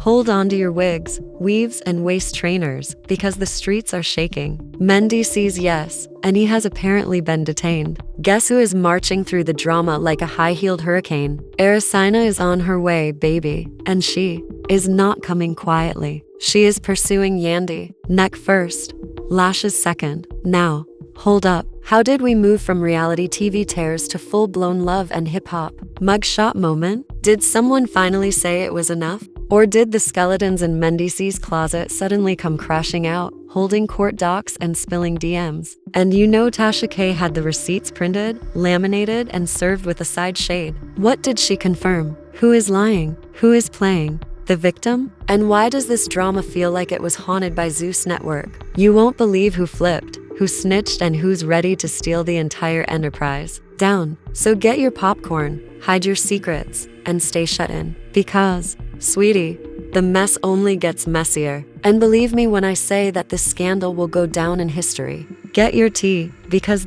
Hold on to your wigs, weaves, and waist trainers, because the streets are shaking. Mendy sees yes, and he has apparently been detained. Guess who is marching through the drama like a high-heeled hurricane? Erica is on her way, baby, and she is not coming quietly. She is pursuing Yandy, neck first, lashes second. Now, hold up. How did we move from reality TV tears to full-blown love and hip-hop? Mugshot moment? Did someone finally say it was enough? Or did the skeletons in Mendeecees' closet suddenly come crashing out, holding court docs and spilling DMs? And you know Tasha K had the receipts printed, laminated, and served with a side shade. What did she confirm? Who is lying? Who is playing the victim? And why does this drama feel like it was haunted by Zeus Network? You won't believe who flipped, who snitched, and who's ready to steal the entire enterprise down. So get your popcorn, hide your secrets, and stay shut in. Because, sweetie, the mess only gets messier. And believe me when I say that this scandal will go down in history. Get your tea, because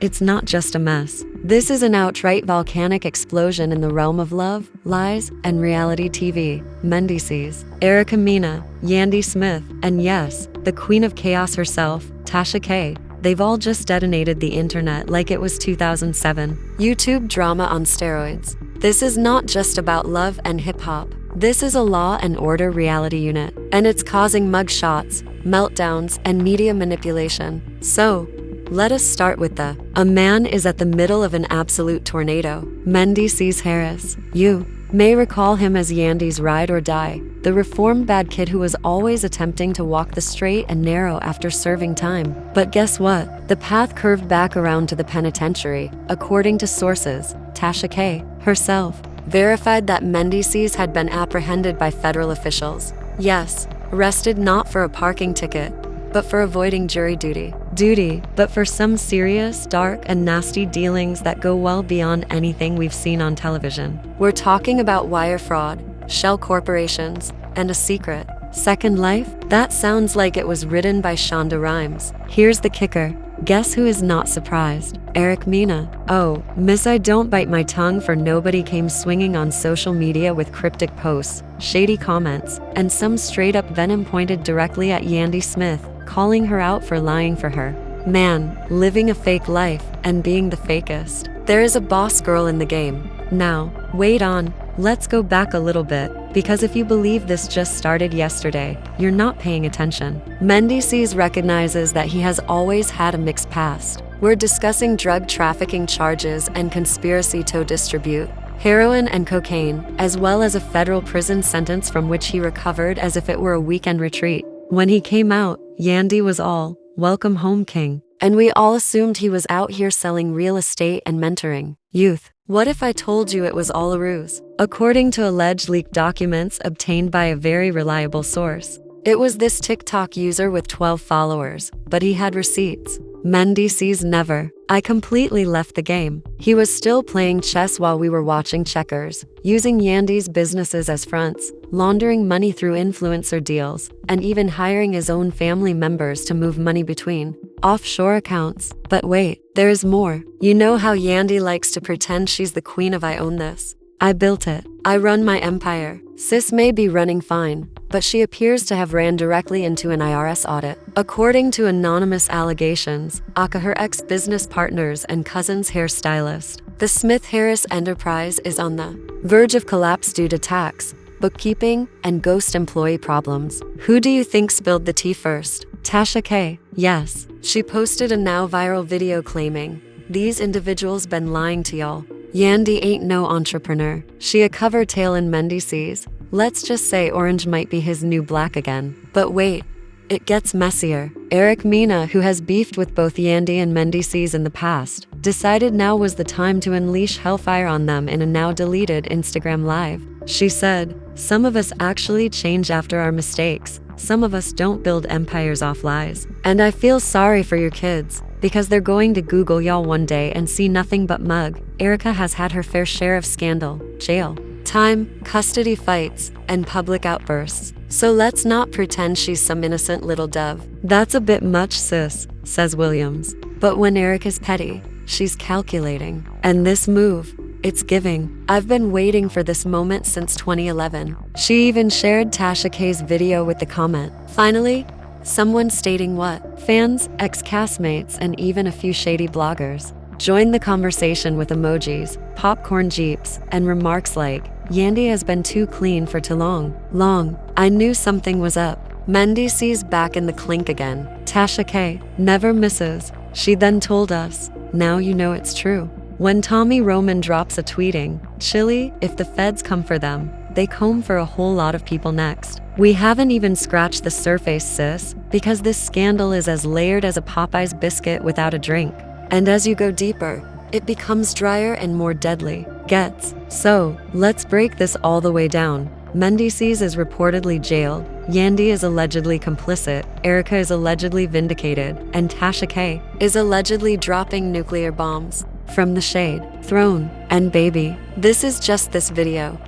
it's not just a mess. This is an outright volcanic explosion in the realm of love, lies, and reality TV. Mendeecees, Erica Mena, Yandy Smith, and yes, the queen of chaos herself, Tasha K. They've all just detonated the internet like it was 2007. YouTube drama on steroids. This is not just about love and hip-hop. This is a law and order reality unit, and it's causing mugshots, meltdowns, and media manipulation. So, let us start with a man is at the middle of an absolute tornado. Mendeecees Harris. You may recall him as Yandy's ride or die, the reformed bad kid who was always attempting to walk the straight and narrow after serving time. But guess what? The path curved back around to the penitentiary. According to sources, Tasha K. herself verified that Mendeecees had been apprehended by federal officials. Yes, arrested not for a parking ticket, but for avoiding jury duty, but for some serious, dark, and nasty dealings that go well beyond anything we've seen on television. We're talking about wire fraud, shell corporations, and a secret second life? That sounds like it was written by Shonda Rhimes. Here's the kicker. Guess who is not surprised? Erica Mena. Oh, miss, I don't bite my tongue, for nobody came swinging on social media with cryptic posts, shady comments, and some straight-up venom pointed directly at Yandy Smith, calling her out for lying for her. Man, living a fake life and being the fakest. There is a boss girl in the game. Now, wait on. Let's go back a little bit, because if you believe this just started yesterday, you're not paying attention. Mendeecees recognizes that he has always had a mixed past. We're discussing drug trafficking charges and conspiracy to distribute heroin and cocaine, as well as a federal prison sentence from which he recovered as if it were a weekend retreat. When he came out, Yandy was all, "Welcome home, king." And we all assumed he was out here selling real estate and mentoring youth. What if I told you it was all a ruse? According to alleged leaked documents obtained by a very reliable source, it was this TikTok user with 12 followers, but he had receipts. Mendeecees never. I completely left the game. He was still playing chess while we were watching checkers, using Yandy's businesses as fronts, laundering money through influencer deals, and even hiring his own family members to move money between offshore accounts. But wait, there is more. You know how Yandy likes to pretend she's the queen of "I own this. I built it. I run my empire." Sis may be running fine, but she appears to have ran directly into an IRS audit. According to anonymous allegations, aka her ex-business partners and cousin's hairstylist, the Smith-Harris enterprise is on the verge of collapse due to tax, bookkeeping, and ghost employee problems. Who do you think spilled the tea first? Tasha K. Yes, she posted a now viral video claiming, "These individuals been lying to y'all. Yandy ain't no entrepreneur. She a cover tail in Mendeecees. Let's just say orange might be his new black again." But wait, it gets messier. Erica Mena, who has beefed with both Yandy and Mendeecees in the past, decided now was the time to unleash hellfire on them in a now deleted Instagram Live. She said, "Some of us actually change after our mistakes. Some of us don't build empires off lies. And I feel sorry for your kids, because they're going to Google y'all one day and see nothing but mug." Erica has had her fair share of scandal, jail time, custody fights, and public outbursts. So let's not pretend she's some innocent little dove. That's a bit much, sis, says Williams. But when Erica's petty, she's calculating. And this move, It's giving. I've been waiting for this moment since 2011. She even shared Tasha K's video with the comment. Finally, someone stating what? Fans, ex-castmates, and even a few shady bloggers joined the conversation with emojis, popcorn jeeps, and remarks like, Yandy has been too clean for too long. I knew something was up. Mendeecees back in the clink again. Tasha K never misses. She then told us, now you know it's true. When Tommy Roman drops a tweeting, chilly, if the feds come for them, they comb for a whole lot of people next. We haven't even scratched the surface, sis, because this scandal is as layered as a Popeye's biscuit without a drink. And as you go deeper, it becomes drier and more deadly. Gets. So, let's break this all the way down. Mendeecees is reportedly jailed, Yandy is allegedly complicit, Erica is allegedly vindicated, and Tasha K is allegedly dropping nuclear bombs. From the shade, throne, and baby. This is just this video.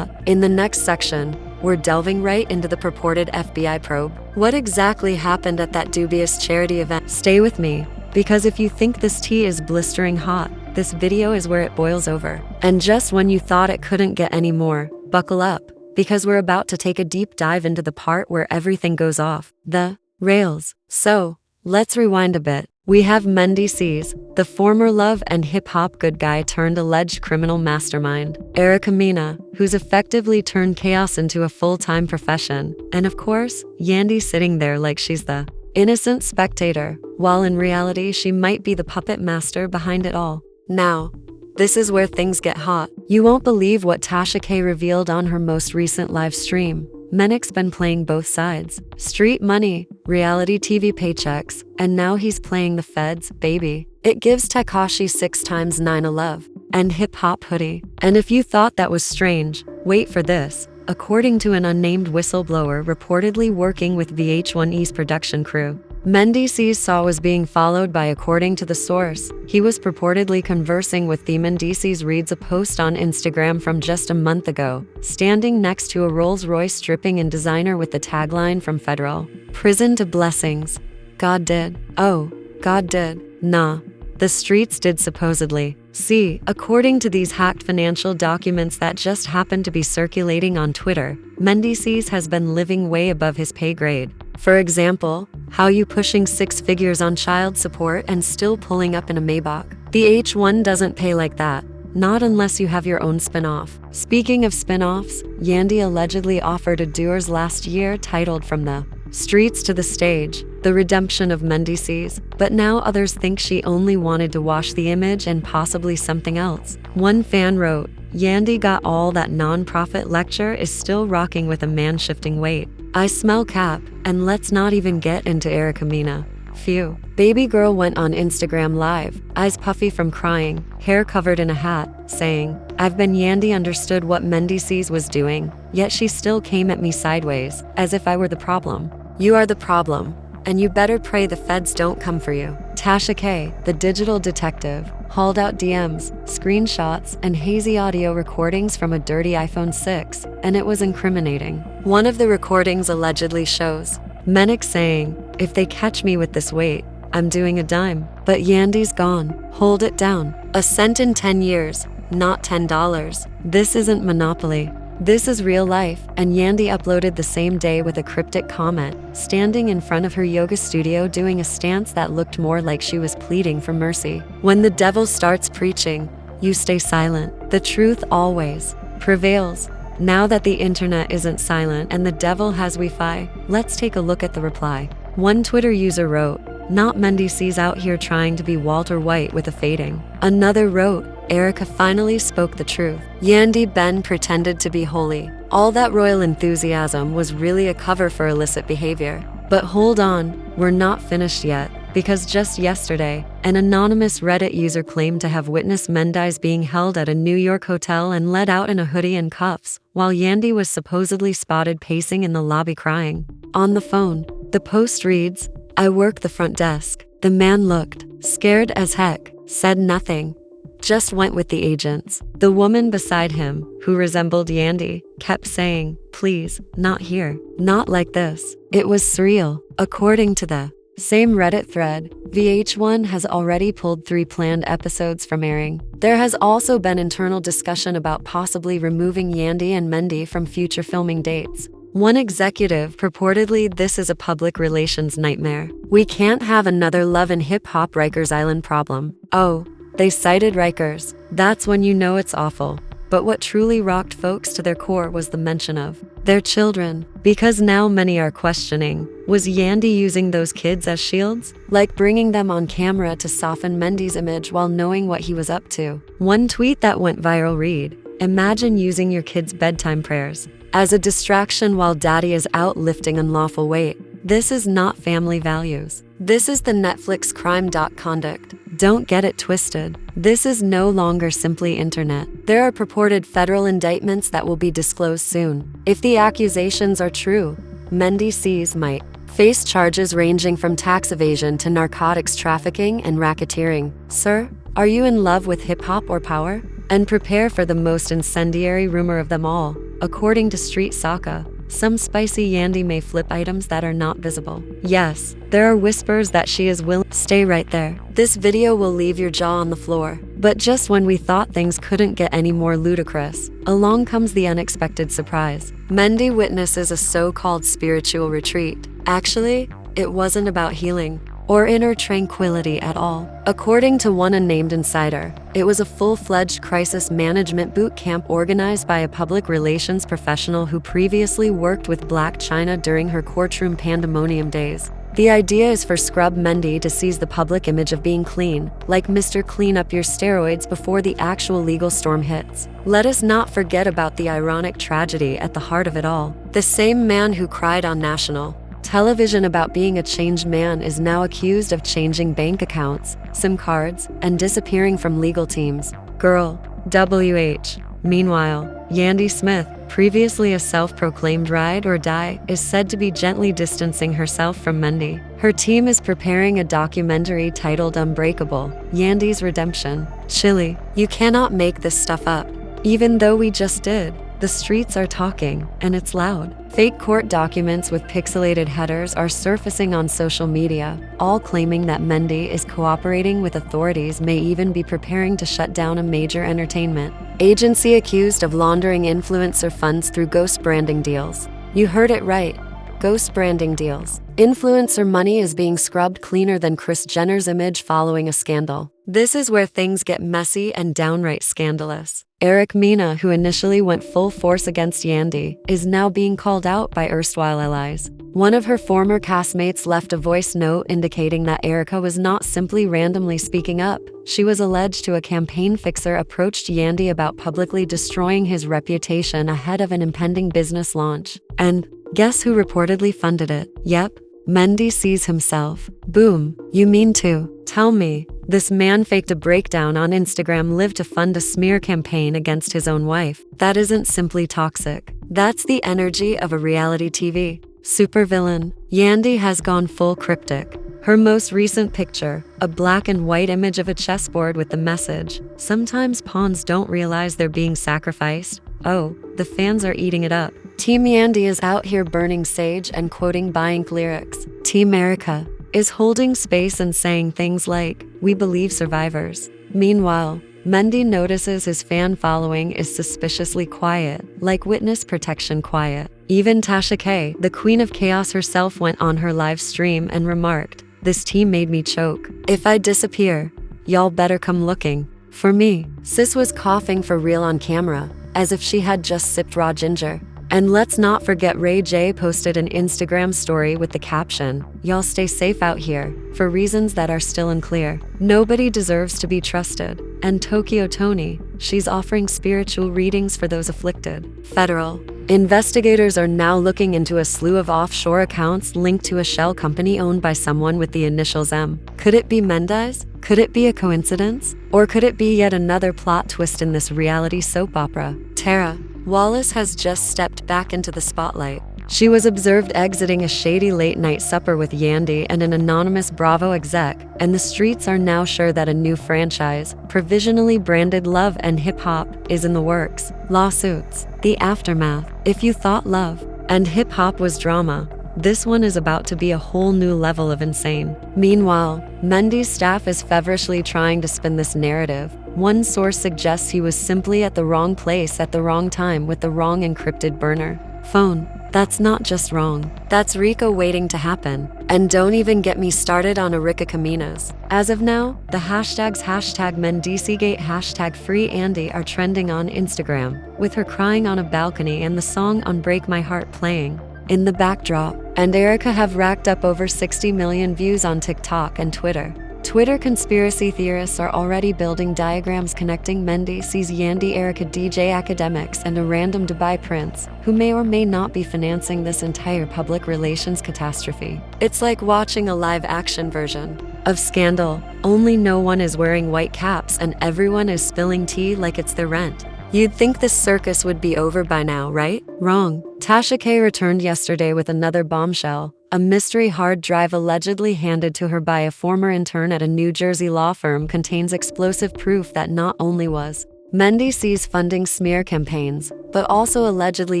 In the next section, we're delving right into the purported FBI probe. What exactly happened at that dubious charity event? Stay with me, because if you think this tea is blistering hot, this video is where it boils over. And just when you thought it couldn't get any more, buckle up, because we're about to take a deep dive into the part where everything goes off the rails. So, let's rewind a bit. We have Mendeecees, the former love and hip-hop good guy turned alleged criminal mastermind, Erica Mena, who's effectively turned chaos into a full-time profession, and of course, Yandy sitting there like she's the innocent spectator, while in reality she might be the puppet master behind it all. Now, this is where things get hot. You won't believe what Tasha K revealed on her most recent live stream. Menek's been playing both sides. Street money, reality TV paychecks, and now he's playing the feds, baby. It gives Tekashi 6 times 9 a love. And hip-hop hoodie. And if you thought that was strange, wait for this. According to an unnamed whistleblower reportedly working with VH1's production crew, Mendeecees saw was being followed by, according to the source, he was purportedly conversing with the Mendeecees reads a post on Instagram from just a month ago, standing next to a Rolls-Royce dripping in designer with the tagline from Federal, prison to blessings. God did. Oh, God did. Nah. The streets did supposedly. See, according to these hacked financial documents that just happened to be circulating on Twitter, Mendeecees has been living way above his pay grade. For example, how you pushing 6 figures on child support and still pulling up in a Maybach? The H1 doesn't pay like that. Not unless you have your own spin-off. Speaking of spin-offs, Yandy allegedly offered a Doers last year titled From the Streets to the Stage, The Redemption of Mendeecees, but now others think she only wanted to wash the image and possibly something else. One fan wrote, Yandy got all that non-profit lecture is still rocking with a man shifting weight. I smell cap, and let's not even get into Erica Mena. Phew. Baby girl went on Instagram Live, eyes puffy from crying, hair covered in a hat, saying, I've been Yandy understood what Mendeecees was doing, yet she still came at me sideways, as if I were the problem. You are the problem, and you better pray the feds don't come for you. Tasha K, the digital detective, hauled out DMs, screenshots, and hazy audio recordings from a dirty iPhone 6, and it was incriminating. One of the recordings allegedly shows Menek saying, if they catch me with this weight, I'm doing a dime. But Yandy's gone. Hold it down. A cent in 10 years, not $10. This isn't Monopoly. This is real life, and Yandy uploaded the same day with a cryptic comment, standing in front of her yoga studio doing a stance that looked more like she was pleading for mercy. When the devil starts preaching, you stay silent. The truth always prevails. Now that the internet isn't silent and the devil has Wi-Fi, let's take a look at the reply. One Twitter user wrote, not Mendeecees out here trying to be Walter White with a fading. Another wrote, Erica finally spoke the truth. Yandy Ben pretended to be holy. All that royal enthusiasm was really a cover for illicit behavior. But hold on, we're not finished yet. Because just yesterday, an anonymous Reddit user claimed to have witnessed Mendeecees being held at a New York hotel and led out in a hoodie and cuffs, while Yandy was supposedly spotted pacing in the lobby crying. On the phone, the post reads, I work the front desk. The man looked scared as heck, said nothing, just went with the agents. The woman beside him, who resembled Yandy, kept saying, please, not here, not like this. It was surreal. According to the Same Reddit thread. VH1 has already pulled 3 planned episodes from airing. There has also been internal discussion about possibly removing Yandy and Mendy from future filming dates. One executive purportedly, "This is a public relations nightmare. We can't have another Love and Hip Hop Rikers Island problem." Oh, they cited Rikers. That's when you know it's awful. But what truly rocked folks to their core was the mention of their children. Because now many are questioning, was Yandy using those kids as shields? Like bringing them on camera to soften Mendy's image while knowing what he was up to? One tweet that went viral read, "Imagine using your kids' bedtime prayers as a distraction while daddy is out lifting unlawful weight. This is not family values. This is the Netflix crime conduct. Don't get it twisted. This is no longer simply internet. There are purported federal indictments that will be disclosed soon. If the accusations are true, Mendeecees might face charges ranging from tax evasion to narcotics trafficking and racketeering. Sir, are you in love with hip-hop or power? And prepare for the most incendiary rumor of them all. According to Street Saka, some spicy Yandy may flip items that are not visible. Yes, there are whispers that she is willing. Stay right there. This video will leave your jaw on the floor. But just when we thought things couldn't get any more ludicrous, along comes the unexpected surprise. Mendy witnesses a so-called spiritual retreat. Actually, it wasn't about healing or inner tranquility at all. According to one unnamed insider, it was a full-fledged crisis management boot camp organized by a public relations professional who previously worked with Blac Chyna during her courtroom pandemonium days. The idea is for Scrub Mendy to seize the public image of being clean, like Mr. Clean Up Your Steroids before the actual legal storm hits. Let us not forget about the ironic tragedy at the heart of it all. The same man who cried on national television about being a changed man is now accused of changing bank accounts, SIM cards, and disappearing from legal teams. Girl, WH. Meanwhile, Yandy Smith, previously a self-proclaimed ride or die, is said to be gently distancing herself from Mendy. Her team is preparing a documentary titled Unbreakable, Yandy's Redemption. Chilly, you cannot make this stuff up. Even though we just did. The streets are talking, and it's loud. Fake court documents with pixelated headers are surfacing on social media, all claiming that Mendy is cooperating with authorities, may even be preparing to shut down a major entertainment agency accused of laundering influencer funds through ghost branding deals. You heard it right. Ghost branding deals. Influencer money is being scrubbed cleaner than Kris Jenner's image following a scandal. This is where things get messy and downright scandalous. Erica Mena, who initially went full force against Yandy, is now being called out by erstwhile allies. One of her former castmates left a voice note indicating that Erica was not simply randomly speaking up. She was alleged to a campaign fixer approached Yandy about publicly destroying his reputation ahead of an impending business launch. And guess who reportedly funded it? Yep, Mendeecees himself. Boom. You mean to tell me this man faked a breakdown on Instagram Live to fund a smear campaign against his own wife? That isn't simply toxic. That's the energy of a reality TV supervillain. Yandy has gone full cryptic. Her most recent picture, a black and white image of a chessboard with the message, "Sometimes pawns don't realize they're being sacrificed." Oh, the fans are eating it up. Team Yandy is out here burning sage and quoting Buyink lyrics. Team Erica is holding space and saying things like, "We believe survivors." Meanwhile, Mendy notices his fan following is suspiciously quiet, like witness protection quiet. Even Tasha K, the queen of chaos herself, went on her live stream and remarked, "This team made me choke. If I disappear, y'all better come looking for me." Sis was coughing for real on camera, as if she had just sipped raw ginger. And let's not forget Ray J posted an Instagram story with the caption, "Y'all stay safe out here," for reasons that are still unclear. Nobody deserves to be trusted. And Tokyo Tony, she's offering spiritual readings for those afflicted. Federal investigators are now looking into a slew of offshore accounts linked to a shell company owned by someone with the initials M. Could it be Mendeecees? Could it be a coincidence? Or could it be yet another plot twist in this reality soap opera? Tara Wallace has just stepped back into the spotlight. She was observed exiting a shady late-night supper with Yandy and an anonymous Bravo exec, and the streets are now sure that a new franchise, provisionally branded Love and Hip Hop, is in the works. Lawsuits. The aftermath. If you thought Love and Hip Hop was drama, this one is about to be a whole new level of insane. Meanwhile, Mendy's staff is feverishly trying to spin this narrative. One source suggests he was simply at the wrong place at the wrong time with the wrong encrypted burner phone. That's not just wrong. That's Rico waiting to happen. And don't even get me started on Erica Mena's. As of now, the hashtags #Mendeeceegate, #FreeYandy are trending on Instagram, with her crying on a balcony and the song Unbreak My Heart playing in the backdrop. And Erica have racked up over 60 million views on TikTok and Twitter. Twitter conspiracy theorists are already building diagrams connecting Mendeecees, Yandy, Erica DJ academics, and a random Dubai prince, who may or may not be financing this entire public relations catastrophe. It's like watching a live-action version of Scandal, only no one is wearing white caps and everyone is spilling tea like it's their rent. You'd think this circus would be over by now, right? Wrong. Tasha K returned yesterday with another bombshell. A mystery hard drive allegedly handed to her by a former intern at a New Jersey law firm contains explosive proof that not only was Mendeecees funding smear campaigns, but also allegedly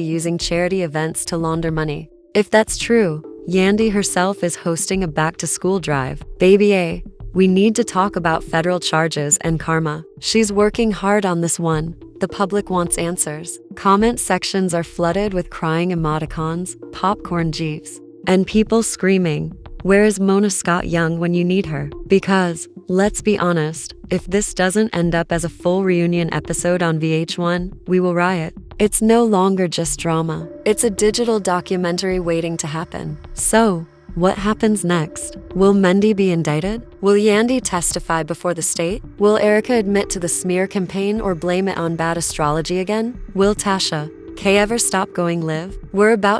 using charity events to launder money. If that's true, Yandy herself is hosting a back-to-school drive. Baby A, we need to talk about federal charges and karma. She's working hard on this one. The public wants answers. Comment sections are flooded with crying emoticons, popcorn gifs, and people screaming, "Where is Mona Scott Young when you need her?" Because, let's be honest, if this doesn't end up as a full reunion episode on VH1, we will riot. It's no longer just drama. It's a digital documentary waiting to happen. So, what happens next? Will Mendy be indicted? Will Yandy testify before the state? Will Erica admit to the smear campaign or blame it on bad astrology again? Will Tasha K ever stop going live? We're about